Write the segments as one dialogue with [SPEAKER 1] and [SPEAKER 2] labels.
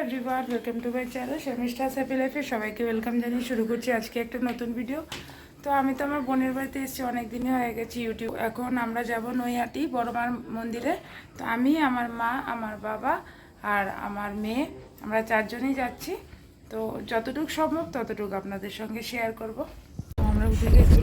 [SPEAKER 1] Everyone, welcome to my channel Sharmistha's happy লাইফে সবাইকে welcome জানিয়ে শুরু করছি আজকে একটা নতুন ভিডিও। তো আমি তো আমার বোনের বাড়িতে এসেছি, অনেক দিনই হয়ে গেছি ইউটিউব। এখন আমরা যাব নৈহাটি বড় মার মন্দিরে। তো আমি, আমার মা, আমার বাবা আর আমার মেয়ে, আমরা চারজনই যাচ্ছি। তো যতটুকু সম্ভব ততটুকু আপনাদের সঙ্গে শেয়ার করব। আমরা উঠে গেছি।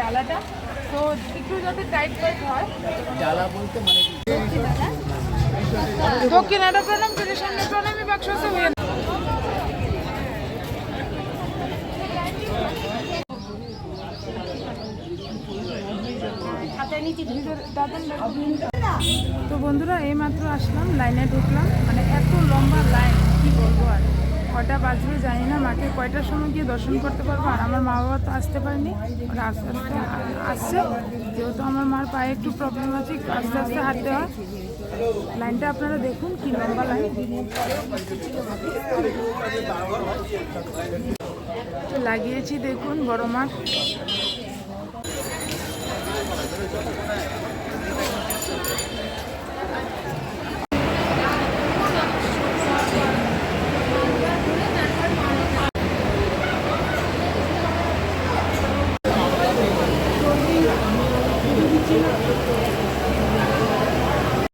[SPEAKER 1] ডালাটা তো একটু যাতে টাইট টাইট হয়।
[SPEAKER 2] ডালা বলতে মানে
[SPEAKER 1] দক্ষিণাটা প্রণাম করে সামনে প্রণামী বাক্স আছে হয়ে তো বন্ধুরা এইমাত্র আসলাম, লাইনে ঢুকলাম। মানে এত লম্বা লাইন, কি বলবো আর। কয়টা বাজবে জানি না, মাকে কয়টার সময় গিয়ে দর্শন করতে পারবো। আর আমার মা বাবা তো আসতে পারেনি, ওরা আস্তে আস্তে আসছে। যেহেতু আমার মার পায়ে একটু প্রবলেম আছে, একটু আস্তে আস্তে হাঁটতে হয়। লাইনটা আপনারা দেখুন, কি লম্বা লাইন। তো লাগিয়েছি দেখুন বড় মাঠ।